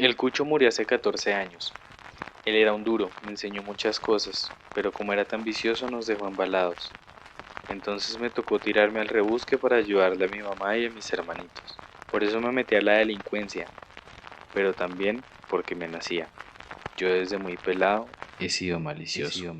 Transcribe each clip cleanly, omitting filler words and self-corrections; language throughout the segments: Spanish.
El Cucho murió hace 14 años. Él era un duro, me enseñó muchas cosas, pero como era tan vicioso nos dejó embalados. Entonces me tocó tirarme al rebusque para ayudarle a mi mamá y a mis hermanitos. Por eso me metí a la delincuencia, pero también porque me nacía. Yo desde muy pelado he sido malicioso.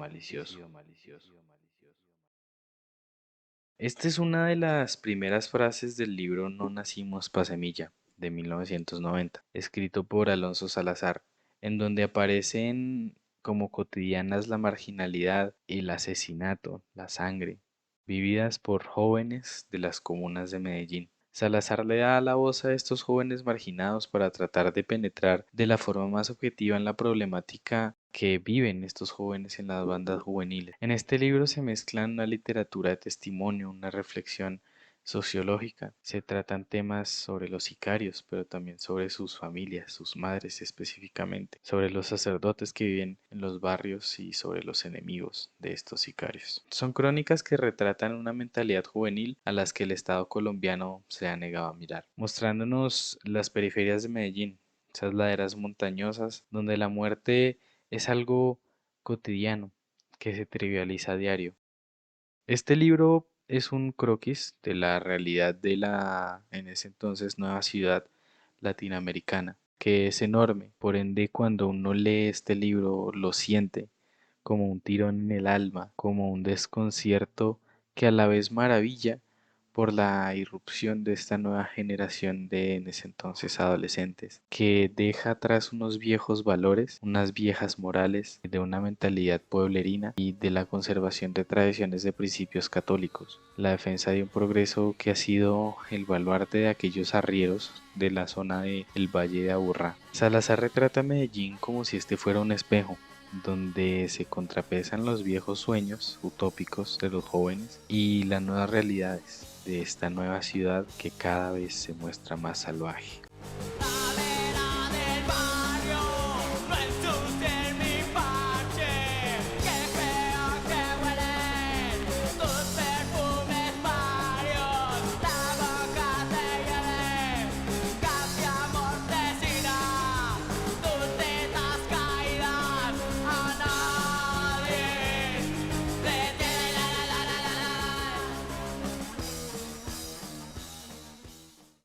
Esta es una de las primeras frases del libro No nacimos pa' semilla, de 1990, escrito por Alonso Salazar, en donde aparecen como cotidianas la marginalidad, el asesinato, la sangre, vividas por jóvenes de las comunas de Medellín. Salazar le da la voz a estos jóvenes marginados para tratar de penetrar de la forma más objetiva en la problemática que viven estos jóvenes en las bandas juveniles. En este libro se mezclan una literatura de testimonio, una reflexión sociológica. Se tratan temas sobre los sicarios, pero también sobre sus familias, sus madres específicamente, sobre los sacerdotes que viven en los barrios y sobre los enemigos de estos sicarios. Son crónicas que retratan una mentalidad juvenil a las que el Estado colombiano se ha negado a mirar, mostrándonos las periferias de Medellín, esas laderas montañosas donde la muerte es algo cotidiano que se trivializa a diario. Este libro es un croquis de la realidad de la, en ese entonces, nueva ciudad latinoamericana, que es enorme. Por ende, cuando uno lee este libro, lo siente como un tirón en el alma, como un desconcierto que a la vez maravilla por la irrupción de esta nueva generación de en ese entonces adolescentes, que deja atrás unos viejos valores, unas viejas morales, de una mentalidad pueblerina y de la conservación de tradiciones de principios católicos, la defensa de un progreso que ha sido el baluarte de aquellos arrieros de la zona del Valle de Aburrá. Salazar retrata a Medellín como si este fuera un espejo, donde se contrapesan los viejos sueños utópicos de los jóvenes y las nuevas realidades de esta nueva ciudad que cada vez se muestra más salvaje.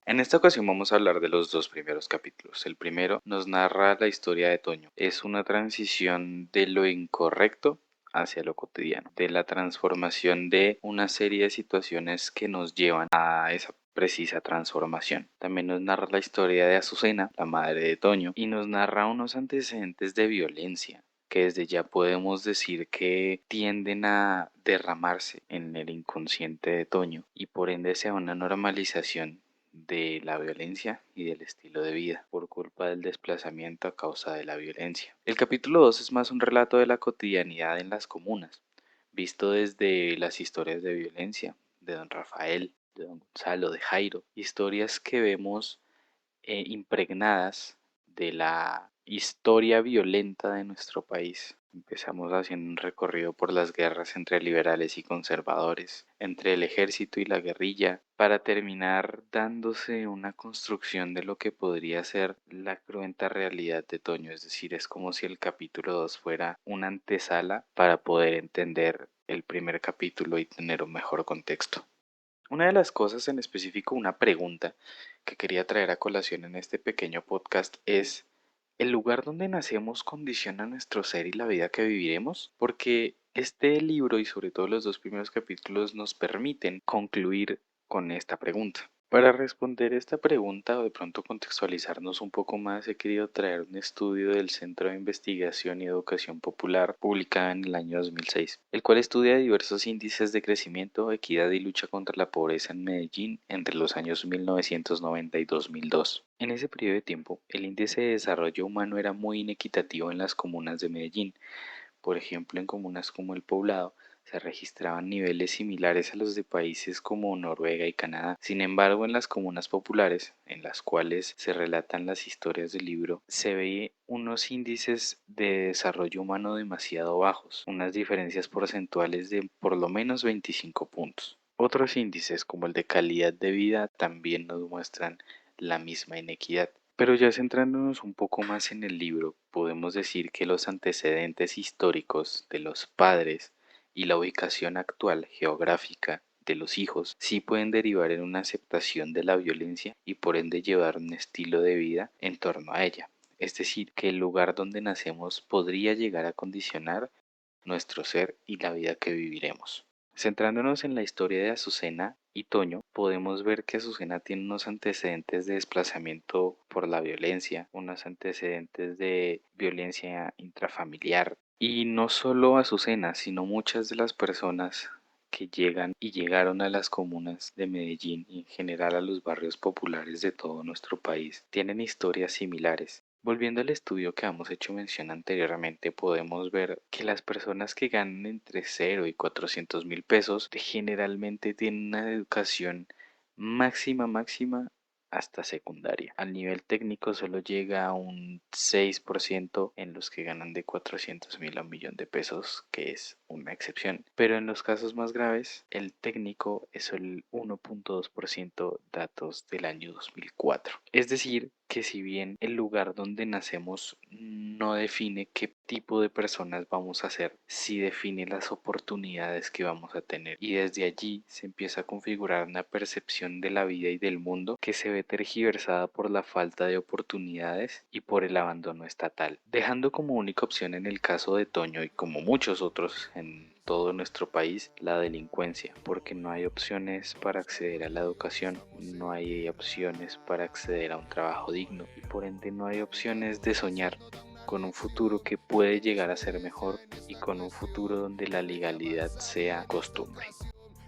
En esta ocasión vamos a hablar de los dos primeros capítulos. El primero nos narra la historia de Toño. Es una transición de lo incorrecto hacia lo cotidiano, de la transformación de una serie de situaciones que nos llevan a esa precisa transformación. También nos narra la historia de Azucena, la madre de Toño, y nos narra unos antecedentes de violencia que desde ya podemos decir que tienden a derramarse en el inconsciente de Toño y por ende sea una normalización de la violencia y del estilo de vida por culpa del desplazamiento a causa de la violencia. El capítulo 2 es más un relato de la cotidianidad en las comunas, visto desde las historias de violencia de don Rafael, de don Gonzalo, de Jairo, historias que vemos impregnadas de la historia violenta de nuestro país. Empezamos haciendo un recorrido por las guerras entre liberales y conservadores, entre el ejército y la guerrilla, para terminar dándose una construcción de lo que podría ser la cruenta realidad de Toño. Es decir, es como si el capítulo 2 fuera una antesala para poder entender el primer capítulo y tener un mejor contexto. Una de las cosas, en específico una pregunta que quería traer a colación en este pequeño podcast es: ¿el lugar donde nacemos condiciona nuestro ser y la vida que viviremos? Porque este libro y sobre todo los dos primeros capítulos nos permiten concluir con esta pregunta. Para responder esta pregunta o de pronto contextualizarnos un poco más, he querido traer un estudio del Centro de Investigación y Educación Popular publicado en el año 2006, el cual estudia diversos índices de crecimiento, equidad y lucha contra la pobreza en Medellín entre los años 1990 y 2002. En ese periodo de tiempo, el índice de desarrollo humano era muy inequitativo en las comunas de Medellín. Por ejemplo, en comunas como El Poblado se registraban niveles similares a los de países como Noruega y Canadá. Sin embargo, en las comunas populares, en las cuales se relatan las historias del libro, se ve unos índices de desarrollo humano demasiado bajos, unas diferencias porcentuales de por lo menos 25 puntos. Otros índices, como el de calidad de vida, también nos muestran la misma inequidad. Pero ya centrándonos un poco más en el libro, podemos decir que los antecedentes históricos de los padres y la ubicación actual geográfica de los hijos sí pueden derivar en una aceptación de la violencia y por ende llevar un estilo de vida en torno a ella. Es decir, que el lugar donde nacemos podría llegar a condicionar nuestro ser y la vida que viviremos. Centrándonos en la historia de Azucena y Toño, podemos ver que Azucena tiene unos antecedentes de desplazamiento por la violencia, unos antecedentes de violencia intrafamiliar. Y no solo Azucena, sino muchas de las personas que llegan y llegaron a las comunas de Medellín y en general a los barrios populares de todo nuestro país tienen historias similares. Volviendo al estudio que hemos hecho mención anteriormente, podemos ver que las personas que ganan entre 0 y 400.000 pesos generalmente tienen una educación máxima hasta secundaria. Al nivel técnico solo llega a un 6% en los que ganan de 400.000 a 1.000.000 de pesos, que es una excepción. Pero en los casos más graves, el técnico es el 1.2%, datos del año 2004. Es decir, que si bien el lugar donde nacemos no define qué tipo de personas vamos a ser, sí define las oportunidades que vamos a tener. Y desde allí se empieza a configurar una percepción de la vida y del mundo que se ve tergiversada por la falta de oportunidades y por el abandono estatal, dejando como única opción en el caso de Toño y como muchos otros en todo nuestro país la delincuencia, porque no hay opciones para acceder a la educación, no hay opciones para acceder a un trabajo digno y por ende no hay opciones de soñar con un futuro que puede llegar a ser mejor y con un futuro donde la legalidad sea costumbre.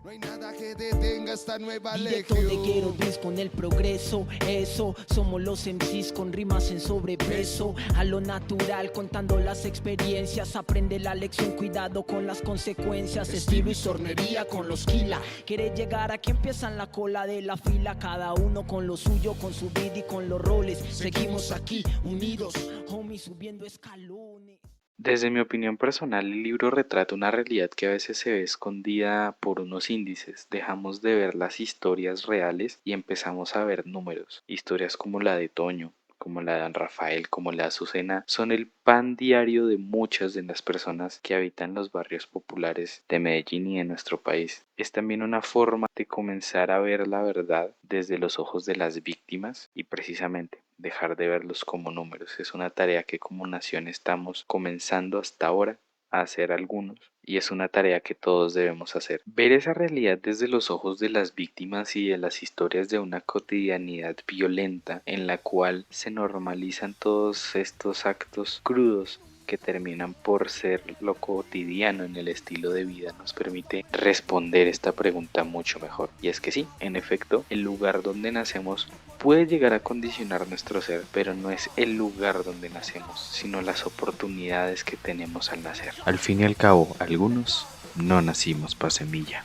No hay nada que detenga esta nueva Directo de legión. Ghetto Beats con el progreso, eso, somos los MCs con rimas en sobrepeso, a lo natural contando las experiencias, aprende la lección, cuidado con las consecuencias, estilo y sornería con los Kila, quiere llegar aquí empiezan la cola de la fila, cada uno con lo suyo, con su vida y con los roles, seguimos aquí unidos, homies subiendo escalones. Desde mi opinión personal, el libro retrata una realidad que a veces se ve escondida por unos índices. Dejamos de ver las historias reales y empezamos a ver números. Historias como la de Toño, como la de Don Rafael, como la de Azucena, son el pan diario de muchas de las personas que habitan los barrios populares de Medellín y de nuestro país. Es también una forma de comenzar a ver la verdad desde los ojos de las víctimas y precisamente dejar de verlos como números. Es una tarea que como nación estamos comenzando hasta ahora a hacer algunos y es una tarea que todos debemos hacer. Ver esa realidad desde los ojos de las víctimas y de las historias de una cotidianidad violenta en la cual se normalizan todos estos actos crudos que terminan por ser lo cotidiano en el estilo de vida nos permite responder esta pregunta mucho mejor. Y es que sí, en efecto, el lugar donde nacemos puede llegar a condicionar nuestro ser, pero no es el lugar donde nacemos, sino las oportunidades que tenemos al nacer. Al fin y al cabo, algunos no nacimos pa' semilla.